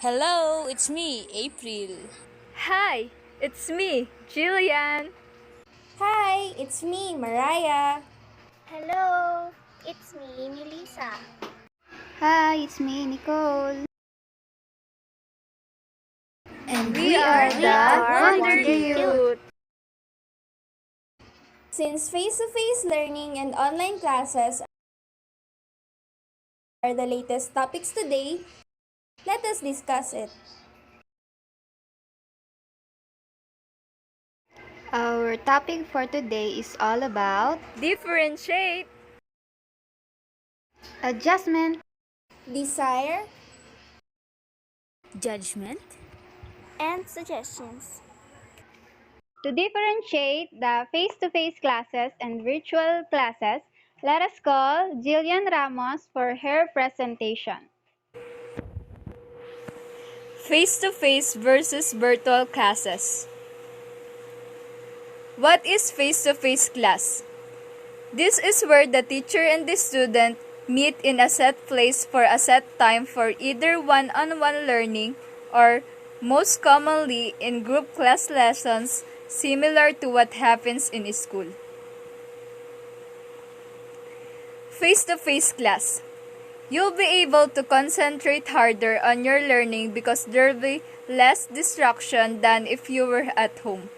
Hello, it's me, April. Hi, it's me, Jillian. Hi, it's me, Mariah. Hello, it's me, Melissa. Hi, it's me, Nicole. And We we are are We the the are Wonder Wonder Wonder Youth. Youth. Since face-to-face learning and online classes are the latest topics today, let us discuss it. Our topic for today is all about Differentiate. adjustment. Desire, Judgment? And suggestions. To differentiate the face-to-face classes and virtual classes, let us call Jillian Ramos for her presentation. Face-to-face versus virtual classes. What is face-to-face class? This is where the teacher and the student meet in a set place for a set time for either one-on-one learning or, most commonly, in group class lessons similar to what happens in school. Face-to-face class. You'll be able to concentrate harder on your learning because there'll be less distraction than if you were at home.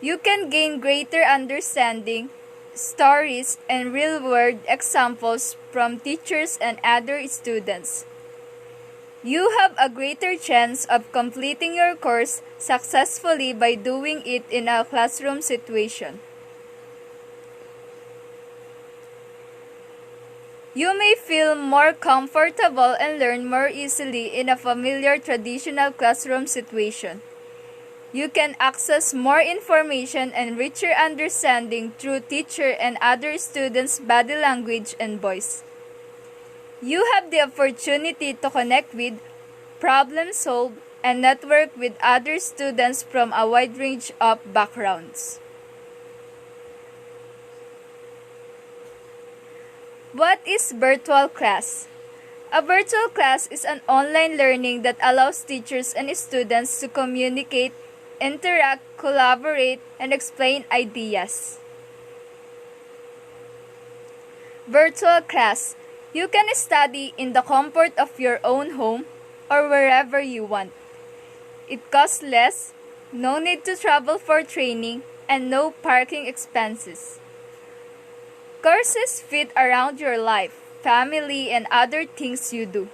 You can gain greater understanding, stories, and real-world examples from teachers and other students. You have a greater chance of completing your course successfully by doing it in a classroom situation. You may feel more comfortable and learn more easily in a familiar traditional classroom situation. You can access more information and richer understanding through teacher and other students' body language and voice. You have the opportunity to connect with, problem solve, and network with other students from a wide range of backgrounds. What is virtual class? A virtual class is an online learning that allows teachers and students to communicate, interact, collaborate, and explain ideas. Virtual class. You can study in the comfort of your own home or wherever you want. It costs less, no need to travel for training, and no parking expenses. Courses fit around your life, family, and other things you do.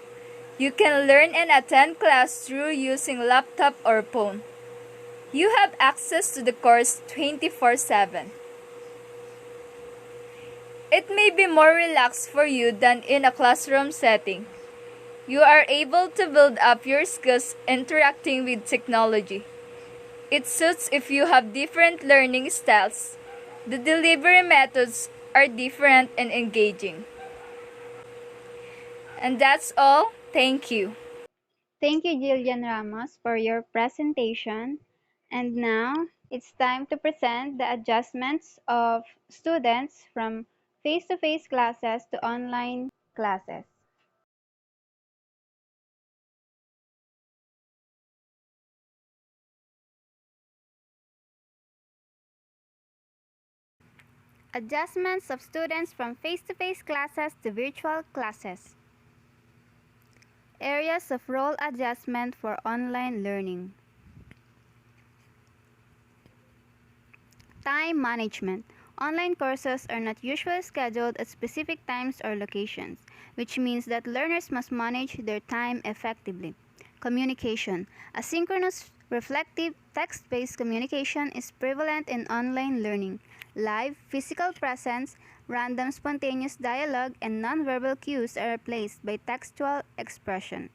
You can learn and attend class through using laptop or phone. You have access to the course 24/7. It may be more relaxed for you than in a classroom setting. You are able to build up your skills interacting with technology. It suits if you have different learning styles. The delivery methods are different and engaging. And that's all. Thank you. Thank you, Jillian Ramos, for your presentation. And now it's time to present the adjustments of students from face-to-face classes to online classes. Adjustments of students from face-to-face classes to virtual classes. Areas of role adjustment for online learning. Time management. Online courses are not usually scheduled at specific times or locations, which means that learners must manage their time effectively. Communication. Asynchronous, reflective, text-based communication is prevalent in online learning. Live, physical presence, random spontaneous dialogue, and nonverbal cues are replaced by textual expression.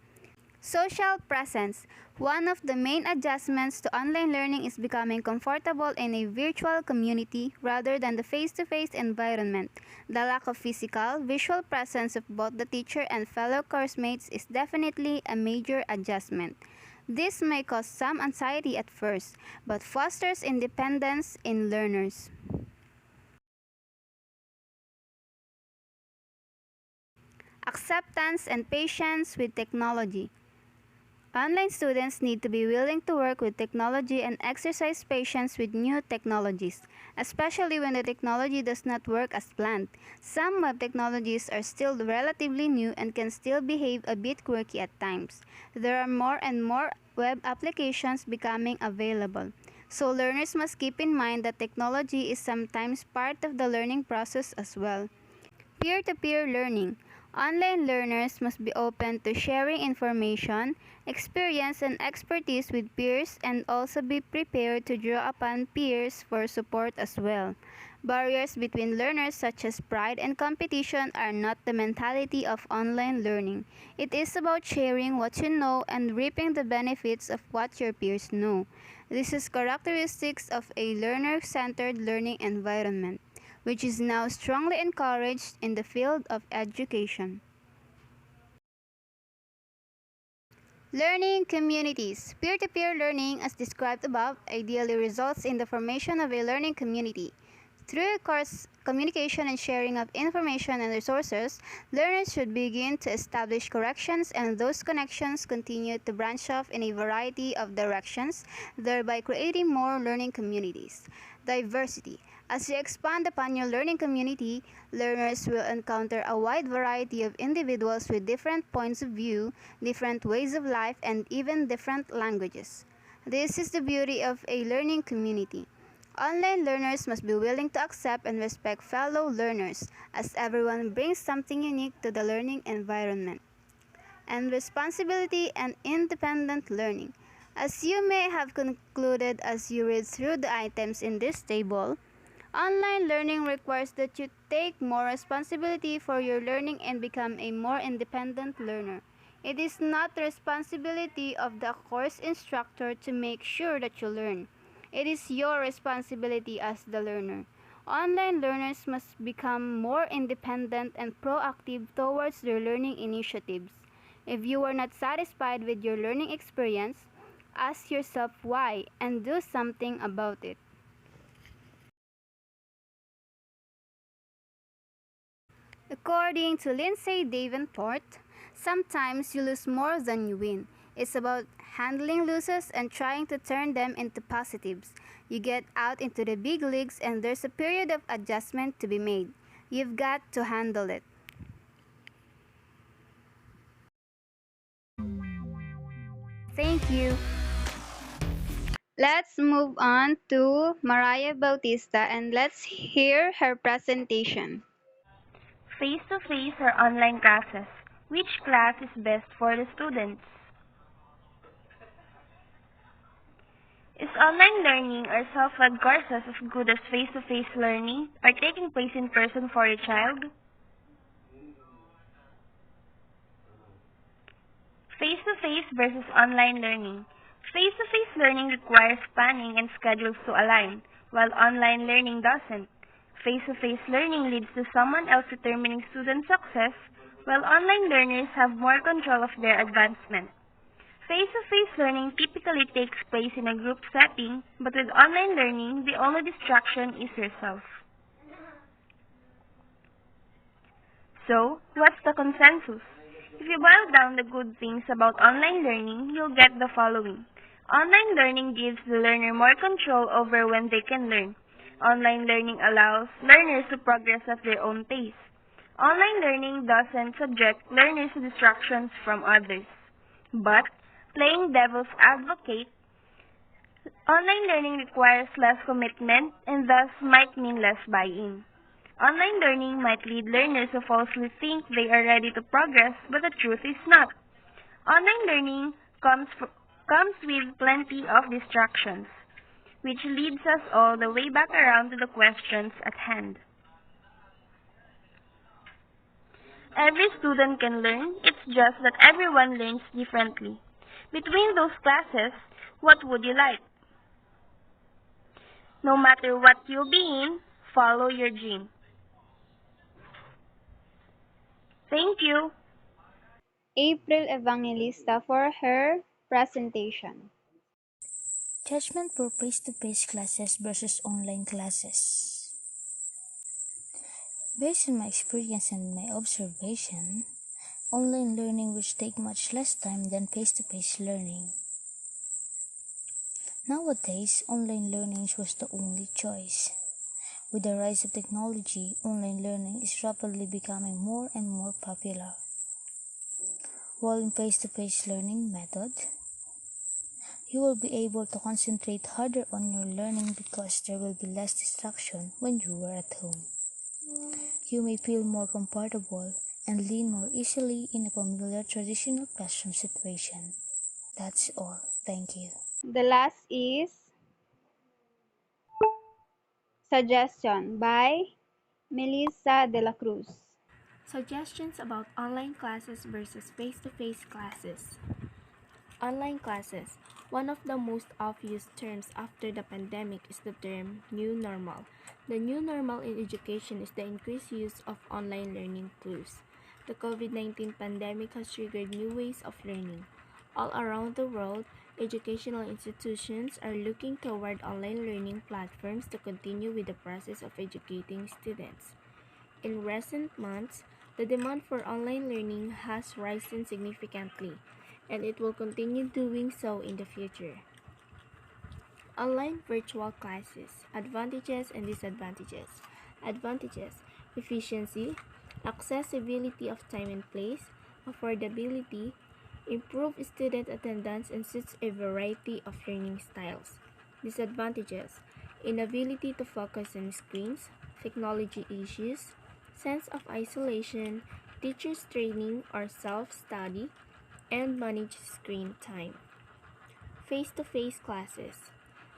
Social presence. One of the main adjustments to online learning is becoming comfortable in a virtual community rather than the face-to-face environment. The lack of physical, visual presence of both the teacher and fellow coursemates is definitely a major adjustment. This may cause some anxiety at first, but fosters independence in learners. Acceptance and patience with technology. Online students need to be willing to work with technology and exercise patience with new technologies, especially when the technology does not work as planned. Some web technologies are still relatively new and can still behave a bit quirky at times. There are more and more web applications becoming available. So learners must keep in mind that technology is sometimes part of the learning process as well. Peer-to-peer learning. Online learners must be open to sharing information, experience, and expertise with peers and also be prepared to draw upon peers for support as well. Barriers between learners such as pride and competition are not the mentality of online learning. It is about sharing what you know and reaping the benefits of what your peers know. This is characteristics of a learner-centered learning environment, which is now strongly encouraged in the field of education. Learning communities. Peer-to-peer learning, as described above, ideally results in the formation of a learning community. Through course communication and sharing of information and resources, learners should begin to establish corrections, and those connections continue to branch off in a variety of directions, thereby creating more learning communities. Diversity. As you expand upon your learning community, learners will encounter a wide variety of individuals with different points of view, different ways of life, and even different languages. This is the beauty of a learning community. Online learners must be willing to accept and respect fellow learners, as everyone brings something unique to the learning environment. And responsibility and independent learning. As you may have concluded as you read through the items in this table, online learning requires that you take more responsibility for your learning and become a more independent learner. It is not the responsibility of the course instructor to make sure that you learn. It is your responsibility as the learner. Online learners must become more independent and proactive towards their learning initiatives. If you are not satisfied with your learning experience, ask yourself why and do something about it. According to Lindsay Davenport, sometimes you lose more than you win. It's about handling losses and trying to turn them into positives. You get out into the big leagues and there's a period of adjustment to be made. You've got to handle it. Thank you. Let's move on to Mariah Bautista and let's hear her presentation. Face-to-face or online classes? Which class is best for the students? Is online learning or self-led courses as good as face-to-face learning or taking place in person for a child? Face-to-face versus online learning. Face-to-face learning requires planning and schedules to align, while online learning doesn't. Face-to-face learning leads to someone else determining student success, while online learners have more control of their advancement. Face-to-face learning typically takes place in a group setting, but with online learning, the only distraction is yourself. So, what's the consensus? If you boil down the good things about online learning, you'll get the following. Online learning gives the learner more control over when they can learn. Online learning allows learners to progress at their own pace. Online learning doesn't subject learners to distractions from others. But, playing devil's advocate, online learning requires less commitment and thus might mean less buy-in. Online learning might lead learners to falsely think they are ready to progress, but the truth is not. Online learning comes with plenty of distractions, which leads us all the way back around to the questions at hand. Every student can learn, it's just that everyone learns differently. Between those classes, what would you like? No matter what you'll be in, follow your dream. Thank you. April Evangelista for her presentation. Judgment for face-to-face classes versus online classes. Based on my experience and my observation, online learning which take much less time than face-to-face learning. Nowadays, online learning was the only choice. With the rise of technology, online learning is rapidly becoming more and more popular. While in face-to-face learning method, you will be able to concentrate harder on your learning because there will be less distraction when you are at home. You may feel more comfortable and lean more easily in a familiar traditional classroom situation. That's all. Thank you. The last is Suggestion by Melissa de la Cruz. Suggestions about online classes versus face-to-face classes. Online classes. One of the most obvious terms after the pandemic is the term new normal. The new normal in education is the increased use of online learning tools. The COVID-19 pandemic has triggered new ways of learning. All around the world, educational institutions are looking toward online learning platforms to continue with the process of educating students. In recent months, the demand for online learning has risen significantly, and it will continue doing so in the future. Online virtual classes. Advantages and disadvantages. Advantages: efficiency, accessibility of time and place, affordability, improved student attendance, and suits a variety of learning styles. Disadvantages: inability to focus on screens, technology issues, sense of isolation, teachers training or self-study, and manage screen time. Face-to-face classes.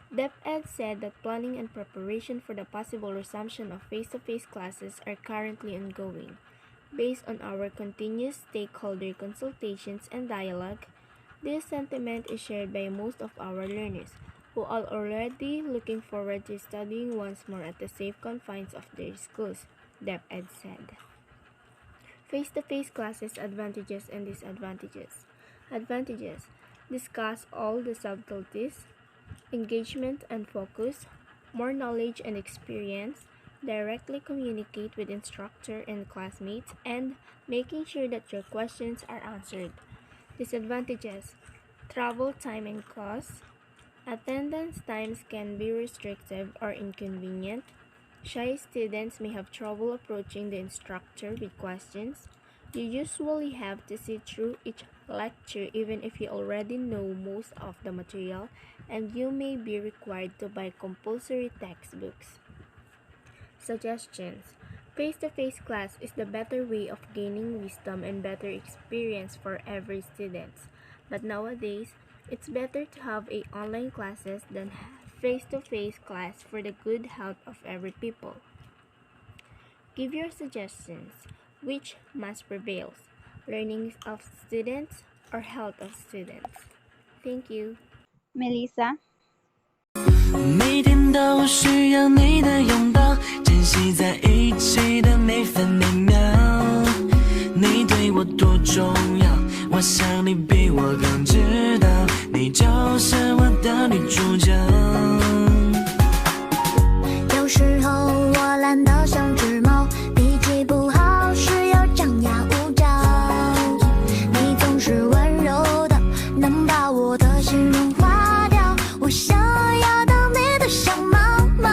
DepEd said that planning and preparation for the possible resumption of face-to-face classes are currently ongoing. Based on our continuous stakeholder consultations and dialogue, this sentiment is shared by most of our learners, who are already looking forward to studying once more at the safe confines of their schools, DepEd said. Face-to-face classes advantages and disadvantages. Advantages: discuss all the subtleties, engagement and focus, more knowledge and experience, directly communicate with instructor and classmates, and making sure that your questions are answered. Disadvantages: travel time and cost, attendance times can be restrictive or inconvenient, shy students may have trouble approaching the instructor with questions, you usually have to sit through each lecture even if you already know most of the material, and you may be required to buy compulsory textbooks. Suggestions: face-to-face class is the better way of gaining wisdom and better experience for every student. But nowadays, it's better to have a online classes than face-to-face class for the good health of every people. Give your suggestions. Which must prevail? Learning of students or health of students? Thank you. Melissa. 每天都需要你的拥抱，珍惜在一起的每分每秒。你对我多重要，我想你比我更知道，你就是我的女主角。有时候我懒得像只猫，脾气不好时又张牙舞爪。你总是温柔的，能把我的心融化掉。我想要当你的小猫猫，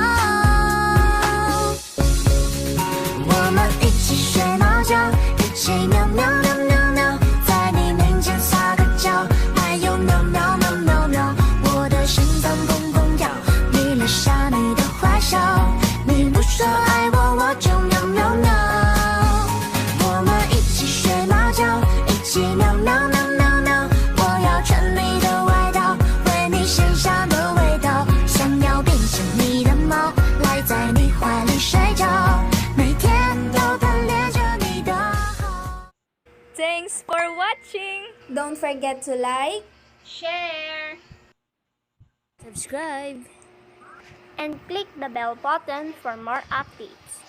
我们一起睡猫觉，一起喵喵喵喵喵，在你面前撒个娇，还有喵喵喵喵喵，我的心脏砰砰跳，迷恋上你的坏笑，你不说爱我，我就喵喵喵。我们一起睡猫觉，一起喵喵喵喵喵，我要穿你的外套，闻你身上的味道，想要变成你的猫，赖在你怀里睡觉，每天都贪恋着你的好。 Thanks for watching! Don't forget to like, Share. Subscribe! And click the bell button for more updates.